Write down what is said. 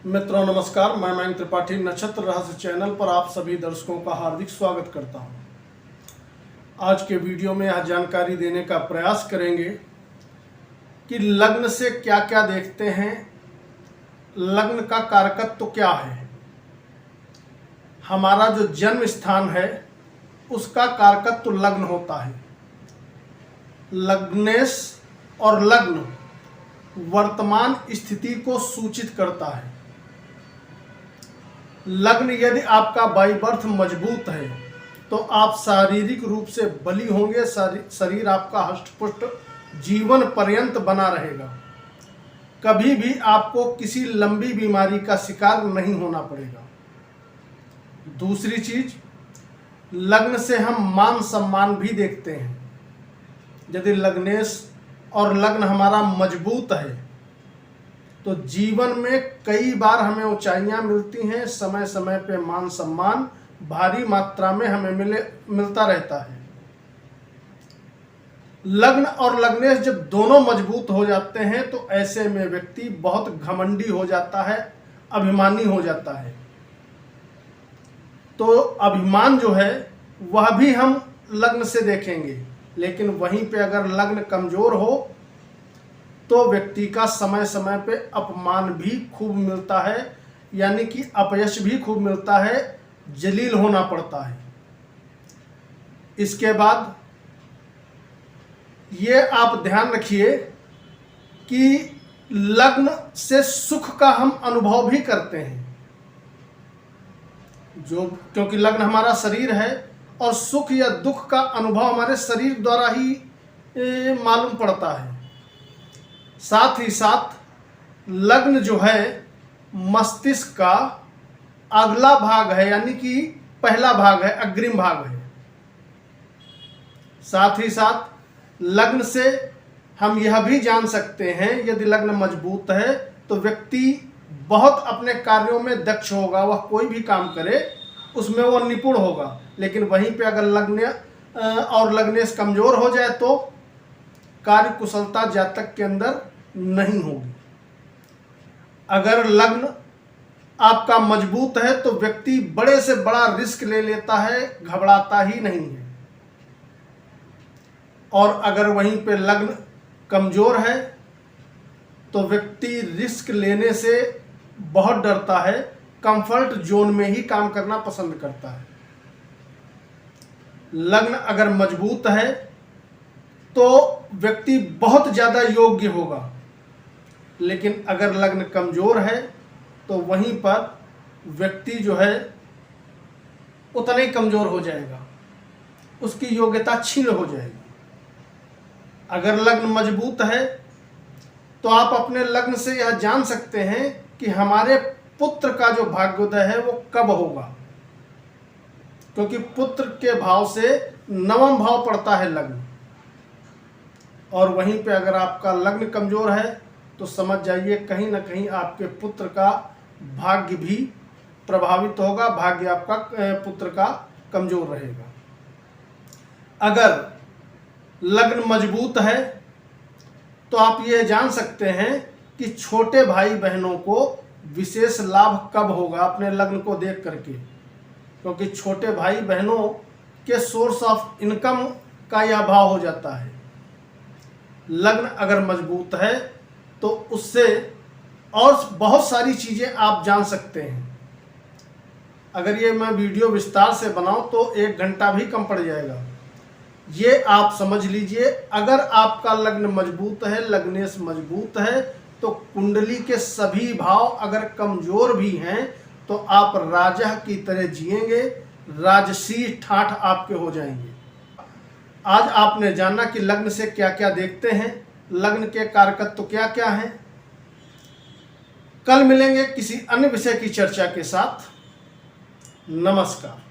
मित्रों नमस्कार, मैं मयंक त्रिपाठी नक्षत्र रहस्य चैनल पर आप सभी दर्शकों का हार्दिक स्वागत करता हूं। आज के वीडियो में यह जानकारी देने का प्रयास करेंगे कि लग्न से क्या क्या देखते हैं, लग्न का कारकत्व क्या है। हमारा जो जन्म स्थान है उसका कारकत्व लग्न होता है। लग्नेश और लग्न वर्तमान स्थिति को सूचित करता है। लग्न यदि आपका बाई बर्थ मजबूत है तो आप शारीरिक रूप से बली होंगे, शरीर आपका हष्टपुष्ट जीवन पर्यंत बना रहेगा। कभी भी आपको किसी लंबी बीमारी का शिकार नहीं होना पड़ेगा। दूसरी चीज, लग्न से हम मान सम्मान भी देखते हैं। यदि लग्नेश और लग्न हमारा मजबूत है तो जीवन में कई बार हमें ऊंचाइयां मिलती हैं। समय समय पे मान सम्मान भारी मात्रा में हमें मिलता रहता है। लग्न और लग्नेश जब दोनों मजबूत हो जाते हैं तो ऐसे में व्यक्ति बहुत घमंडी हो जाता है, अभिमानी हो जाता है। तो अभिमान जो है वह भी हम लग्न से देखेंगे, लेकिन वहीं पे अगर लग्न कमजोर हो तो व्यक्ति का समय समय पे अपमान भी खूब मिलता है, यानी कि अपयश भी खूब मिलता है, जलील होना पड़ता है। इसके बाद ये आप ध्यान रखिए कि लग्न से सुख का हम अनुभव भी करते हैं, क्योंकि लग्न हमारा शरीर है और सुख या दुख का अनुभव हमारे शरीर द्वारा ही मालूम पड़ता है। साथ ही साथ लग्न जो है मस्तिष्क का अगला भाग है, यानी कि पहला भाग है, अग्रिम भाग है। साथ ही साथ लग्न से हम यह भी जान सकते हैं, यदि लग्न मजबूत है तो व्यक्ति बहुत अपने कार्यों में दक्ष होगा, वह कोई भी काम करे उसमें वह निपुण होगा। लेकिन वहीं पे अगर लग्न और लग्नेश कमजोर हो जाए तो कार्य कुशलता जातक के अंदर नहीं होगी। अगर लग्न आपका मजबूत है तो व्यक्ति बड़े से बड़ा रिस्क ले लेता है, घबराता ही नहीं है। और अगर वहीं पे लग्न कमजोर है तो व्यक्ति रिस्क लेने से बहुत डरता है, कंफर्ट जोन में ही काम करना पसंद करता है। लग्न अगर मजबूत है तो व्यक्ति बहुत ज्यादा योग्य होगा, लेकिन अगर लग्न कमजोर है तो वहीं पर व्यक्ति जो है उतना ही कमजोर हो जाएगा, उसकी योग्यता क्षीण हो जाएगी। अगर लग्न मजबूत है तो आप अपने लग्न से यह जान सकते हैं कि हमारे पुत्र का जो भाग्योदय है वो कब होगा, क्योंकि पुत्र के भाव से नवम भाव पड़ता है लग्न। और वहीं पे अगर आपका लग्न कमजोर है तो समझ जाइए कहीं ना कहीं आपके पुत्र का भाग्य भी प्रभावित होगा, भाग्य आपका पुत्र का कमजोर रहेगा। अगर लग्न मजबूत है तो आप ये जान सकते हैं कि छोटे भाई बहनों को विशेष लाभ कब होगा अपने लग्न को देख करके, क्योंकि छोटे भाई बहनों के सोर्स ऑफ इनकम का यह भाव हो जाता है। लग्न अगर मजबूत है तो उससे और बहुत सारी चीजें आप जान सकते हैं। अगर ये मैं वीडियो विस्तार से बनाऊं तो 1 घंटा भी कम पड़ जाएगा। ये आप समझ लीजिए, अगर आपका लग्न मजबूत है, लग्नेश मजबूत है, तो कुंडली के सभी भाव अगर कमजोर भी हैं तो आप राजा की तरह जिएंगे, राजसी ठाठ आपके हो जाएंगे। आज आपने जाना कि लग्न से क्या क्या देखते हैं, लग्न के कारकत्व क्या क्या हैं। कल मिलेंगे किसी अन्य विषय की चर्चा के साथ। नमस्कार।